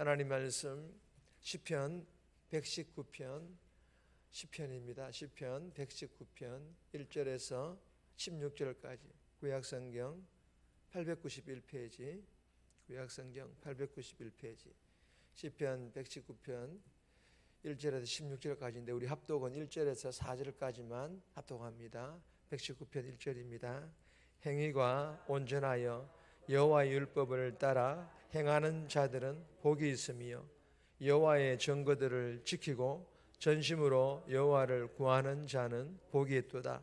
하나님 말씀 시편 119편 시편입니다. 시편 119편 1절에서 16절까지 구약성경 891페이지 구약성경 891페이지 시편 119편 1절에서 16절까지인데 우리 합독은 1절에서 4절까지만 합독합니다. 119편 1절입니다. 행위가 온전하여 여호와의 율법을 따라 행하는 자들은 복이 있으며 여호와의 증거들을 지키고 전심으로 여호와를 구하는 자는 복이 있도다.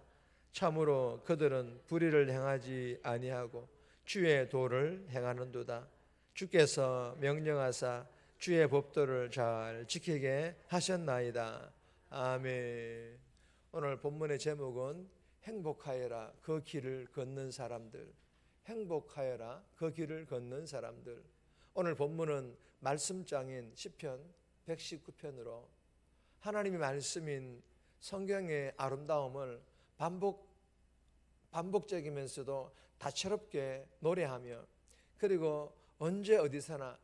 참으로 그들은 불의를 행하지 아니하고 주의 도를 행하는도다. 주께서 명령하사 주의 법도를 잘 지키게 하셨나이다. 아멘. 오늘 본문의 제목은 행복하여라 그 길을 걷는 사람들. 행복하여라 그 길을 걷는 사람들. 오늘 본문은 말씀장인 시편 119편으로 하나님의 말씀인 성경의 아름다움을 반복적이면서도 다채롭게 노래하며 그리고 언제 어디서나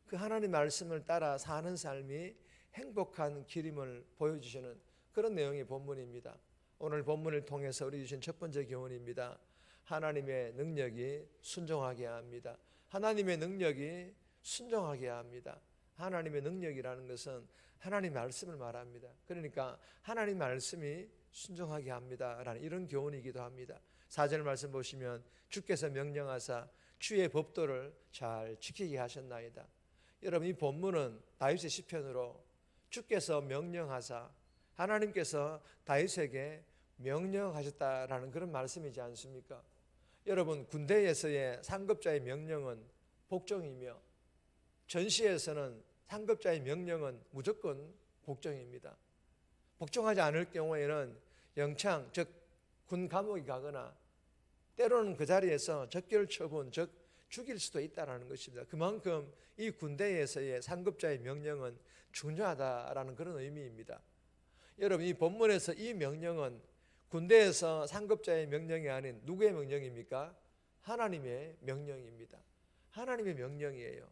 그 하나님 말씀을 따라 사는 삶이 행복한 길임을 보여주시는 그런 내용의 본문입니다. 오늘 본문을 통해서 우리 주신 첫 번째 교훈입니다. 하나님의 능력이 순종하게 합니다. 하나님의 능력이 순종하게 합니다. 하나님의 능력이라는 것은 하나님 말씀을 말합니다. 그러니까 하나님 말씀이 순종하게 합니다라는 이런 교훈이기도 합니다. 4절 말씀 보시면 주께서 명령하사 주의 법도를 잘 지키게 하셨나이다. 여러분 이 본문은 다윗의 시편으로 주께서 명령하사 하나님께서 다윗에게 명령하셨다라는 그런 말씀이지 않습니까? 여러분 군대에서의 상급자의 명령은 복종이며 전시에서는 상급자의 명령은 무조건 복종입니다. 복종하지 않을 경우에는 영창 즉 군 감옥에 가거나 때로는 그 자리에서 적결 처분 즉 죽일 수도 있다는 것입니다. 그만큼 이 군대에서의 상급자의 명령은 중요하다라는 그런 의미입니다. 여러분 이 본문에서 이 명령은 군대에서 상급자의 명령이 아닌 누구의 명령입니까? 하나님의 명령입니다. 하나님의 명령이에요.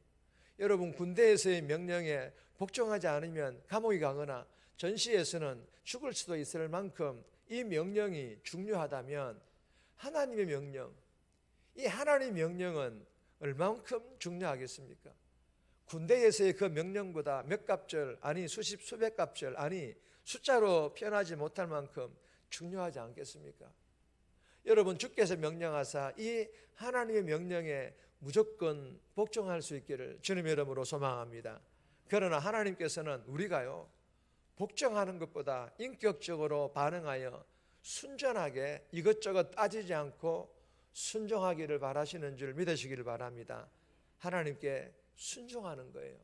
여러분 군대에서의 명령에 복종하지 않으면 감옥에 가거나 전시에서는 죽을 수도 있을 만큼 이 명령이 중요하다면 하나님의 명령, 이 하나님의 명령은 얼마만큼 중요하겠습니까? 군대에서의 그 명령보다 몇 갑절 아니 수십 수백 갑절 아니 숫자로 표현하지 못할 만큼 중요하지 않겠습니까? 여러분 주께서 명령하사 이 하나님의 명령에 무조건 복종할 수 있기를 주님의 이름으로 소망합니다. 그러나 하나님께서는 우리가요 복종하는 것보다 인격적으로 반응하여 순전하게 이것저것 따지지 않고 순종하기를 바라시는 줄 믿으시기를 바랍니다. 하나님께 순종하는 거예요.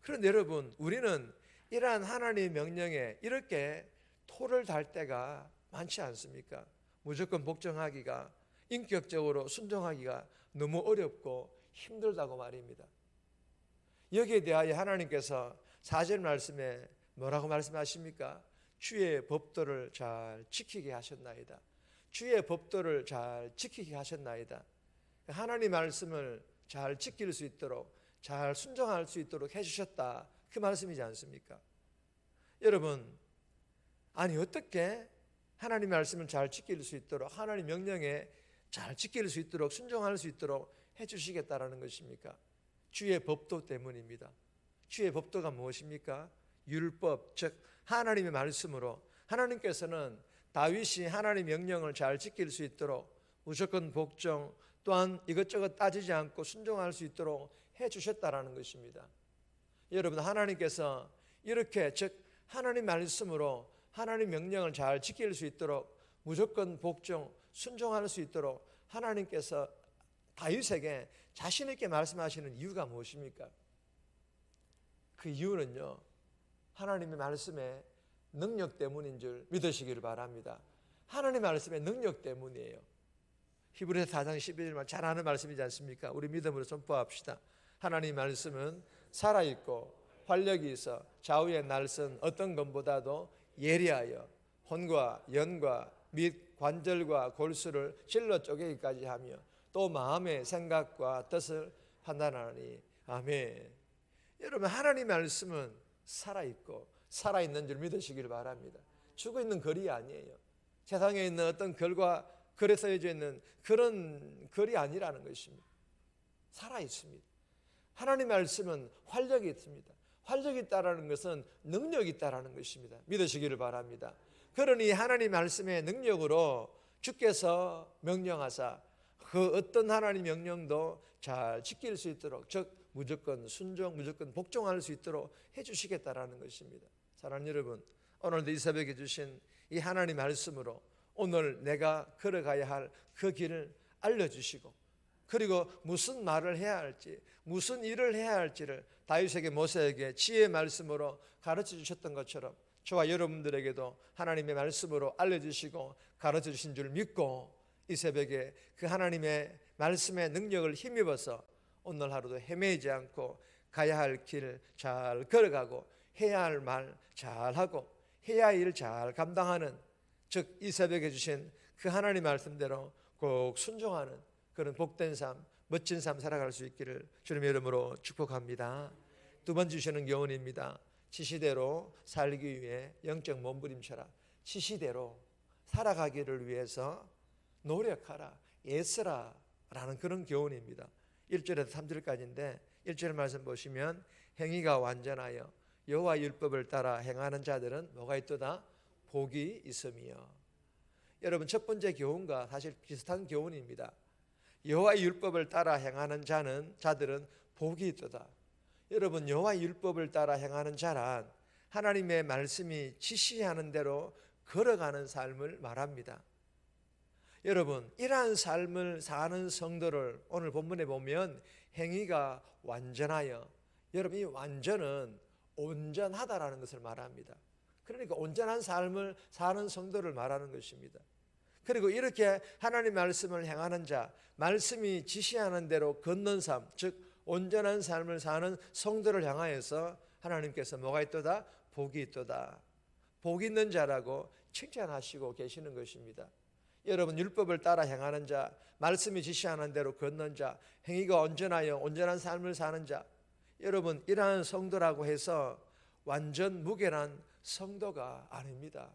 그런데 여러분 우리는 이러한 하나님의 명령에 이렇게 토를 달 때가 많지 않습니까? 무조건 복종하기가 인격적으로 순종하기가 너무 어렵고 힘들다고 말입니다. 여기에 대하여 하나님께서 4절 말씀에 뭐라고 말씀하십니까? 주의 법도를 잘 지키게 하셨나이다. 주의 법도를 잘 지키게 하셨나이다. 하나님 말씀을 잘 지킬 수 있도록 잘 순종할 수 있도록 해주셨다 그 말씀이지 않습니까? 여러분 아니 어떻게 하나님 말씀을 잘 지킬 수 있도록 하나님 명령에 잘 지킬 수 있도록 순종할 수 있도록 해주시겠다라는 것입니까? 주의 법도 때문입니다. 주의 법도가 무엇입니까? 율법 즉 하나님의 말씀으로 하나님께서는 다윗이 하나님의 명령을 잘 지킬 수 있도록 무조건 복종 또한 이것저것 따지지 않고 순종할 수 있도록 해주셨다라는 것입니다. 여러분 하나님께서 이렇게 즉 하나님 말씀으로 하나님 명령을 잘 지킬 수 있도록 무조건 복종 순종할 수 있도록 하나님께서 다윗에게 자신 있게 말씀하시는 이유가 무엇입니까? 그 이유는요 하나님의 말씀의 능력 때문인 줄 믿으시기를 바랍니다. 하나님의 말씀의 능력 때문이에요. 히브리서 4장 12절 잘 아는 말씀이지 않습니까? 우리 믿음으로 선포합시다. 하나님의 말씀은 살아있고 활력이 있어 좌우의 날선 어떤 것보다도 예리하여 혼과 연과 및 관절과 골수를 찔러 쪼개기까지 하며 또 마음의 생각과 뜻을 판단하니 아멘. 여러분, 하나님 말씀은 살아있고 살아있는 줄 믿으시길 바랍니다. 죽어있는 글이 아니에요. 세상에 있는 어떤 글에 써져 있는 그런 글이 아니라는 것입니다. 살아있습니다. 하나님 말씀은 활력이 있습니다. 활력이 있다라는 것은 능력이 있다라는 것입니다. 믿으시기를 바랍니다. 그러니 하나님 말씀의 능력으로 주께서 명령하사 그 어떤 하나님 명령도 잘 지킬 수 있도록, 즉 무조건 순종, 무조건 복종할 수 있도록 해주시겠다라는 것입니다. 사랑하는 여러분, 오늘도 이 새벽에 주신 이 하나님 말씀으로 오늘 내가 걸어가야 할 그 길을 알려주시고, 그리고 무슨 말을 해야 할지, 무슨 일을 해야 할지를 다윗에게, 모세에게 지혜의 말씀으로 가르쳐 주셨던 것처럼 저와 여러분들에게도 하나님의 말씀으로 알려주시고 가르쳐 주신 줄 믿고, 이 새벽에 그 하나님의 말씀의 능력을 힘입어서 오늘 하루도 헤매지 않고 가야 할 길 잘 걸어가고, 해야 할 말 잘하고, 해야 할 일 잘 감당하는, 즉 이 새벽에 주신 그 하나님 말씀대로 꼭 순종하는 그런 복된 삶, 멋진 삶 살아갈 수 있기를 주님의 이름으로 축복합니다. 두 번 주시는 교훈입니다. 지시대로 살기 위해 영적 몸부림쳐라. 지시대로 살아가기를 위해서 노력하라, 애쓰라 라는 그런 교훈입니다. 1절에서 3절까지인데 1절 말씀 보시면 행위가 완전하여 여호와 율법을 따라 행하는 자들은 뭐가 있도다? 복이 있음이요. 여러분, 첫 번째 교훈과 사실 비슷한 교훈입니다. 여호와 율법을 따라 행하는 자들은 복이 있도다. 여러분, 여호와 율법을 따라 행하는 자란 하나님의 말씀이 지시하는 대로 걸어가는 삶을 말합니다. 여러분, 이러한 삶을 사는 성도를 오늘 본문에 보면 행위가 완전하여, 여러분 이 완전은 온전하다라는 것을 말합니다. 그러니까 온전한 삶을 사는 성도를 말하는 것입니다. 그리고 이렇게 하나님 말씀을 행하는 자, 말씀이 지시하는 대로 걷는 삶, 즉 온전한 삶을 사는 성도를 향하여서 하나님께서 뭐가 있도다? 복이 있도다. 복 있는 자라고 칭찬하시고 계시는 것입니다. 여러분, 율법을 따라 행하는 자, 말씀이 지시하는 대로 걷는 자, 행위가 온전하여 온전한 삶을 사는 자, 여러분 이러한 성도라고 해서 완전 무결한 성도가 아닙니다.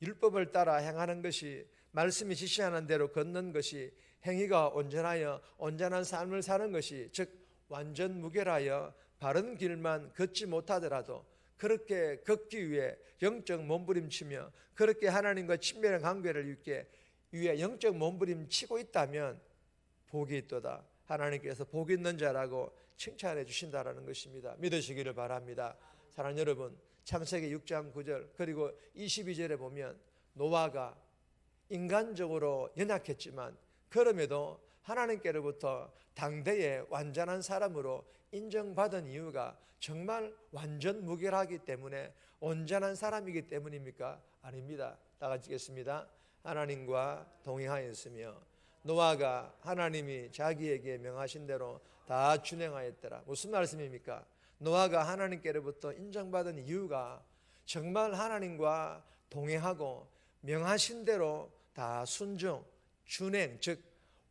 율법을 따라 행하는 것이, 말씀이 지시하는 대로 걷는 것이, 행위가 온전하여 온전한 삶을 사는 것이, 즉 완전 무결하여 바른 길만 걷지 못하더라도 그렇게 걷기 위해 영적 몸부림치며 그렇게 하나님과 친밀한 관계를 유지하기 위해 영적 몸부림치고 있다면 복이 있도다. 하나님께서 복 있는 자라고 칭찬해 주신다라는 것입니다. 믿으시기를 바랍니다. 사랑하는 여러분, 창세기 6장 9절 그리고 22절에 보면 노아가 인간적으로 연약했지만 그럼에도 하나님께로부터 당대의 완전한 사람으로 인정받은 이유가 정말 완전 무결하기 때문에 온전한 사람이기 때문입니까? 아닙니다. 다 같이 읽겠습니다. 하나님과 동행하였으며 노아가 하나님이 자기에게 명하신 대로 다 준행하였더라. 무슨 말씀입니까? 노아가 하나님께로부터 인정받은 이유가 정말 하나님과 동행하고 명하신 대로 다 순종, 준행, 즉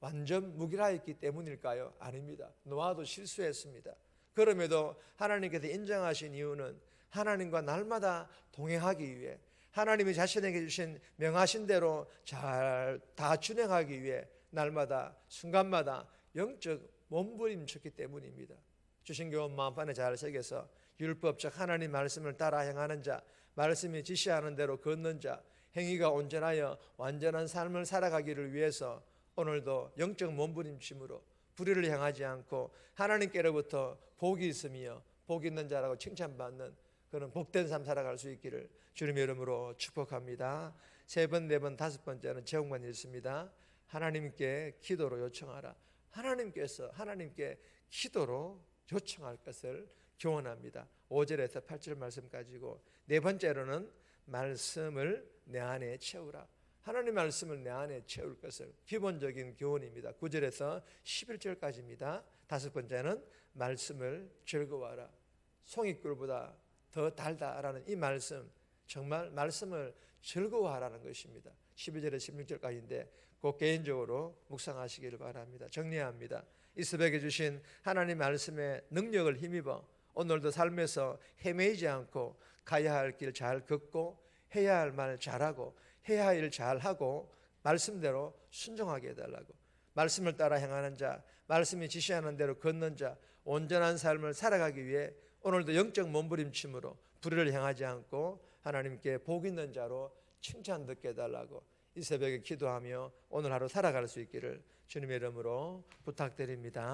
완전 무결하였기 때문일까요? 아닙니다. 노아도 실수했습니다. 그럼에도 하나님께서 인정하신 이유는 하나님과 날마다 동행하기 위해, 하나님이 자신에게 주신 명하신 대로 잘 다 준행하기 위해 날마다 순간마다 영적 몸부림쳤기 때문입니다. 주신 교훈 마음판에 잘 새겨서 율법적 하나님 말씀을 따라 행하는 자, 말씀이 지시하는 대로 걷는 자, 행위가 온전하여 완전한 삶을 살아가기를 위해서 오늘도 영적 몸부림침으로 불의를 향하지 않고 하나님께로부터 복이 있으며 복 있는 자라고 칭찬받는 그런 복된 삶 살아갈 수 있기를 주님의 이름으로 축복합니다. 세 번, 네 번, 다섯 번째는 제목만 읽습니다. 하나님께 기도로 요청하라. 하나님께서 하나님께 기도로 요청할 것을 교훈합니다. 5절에서 8절 말씀 가지고, 네 번째로는 말씀을 내 안에 채우라. 하나님 말씀을 내 안에 채울 것을, 기본적인 교훈입니다. 9절에서 11절까지입니다. 다섯 번째는 말씀을 즐거워하라. 송이꿀보다 더 달다라는 이 말씀, 정말 말씀을 즐거워하라는 것입니다. 12절에서 16절까지인데 꼭 개인적으로 묵상하시기를 바랍니다. 정리합니다. 이 새벽에 주신 하나님 말씀의 능력을 힘입어 오늘도 삶에서 헤매이지 않고 가야 할 길 잘 걷고 해야 할 말 잘하고 해야 할 일 잘하고 말씀대로 순종하게 해달라고. 말씀을 따라 행하는 자, 말씀이 지시하는 대로 걷는 자, 온전한 삶을 살아가기 위해 오늘도 영적 몸부림침으로 불의를 행하지 않고 하나님께 복 있는 자로 칭찬 듣게 해달라고 이 새벽에 기도하며 오늘 하루 살아갈 수 있기를 주님의 이름으로 부탁드립니다.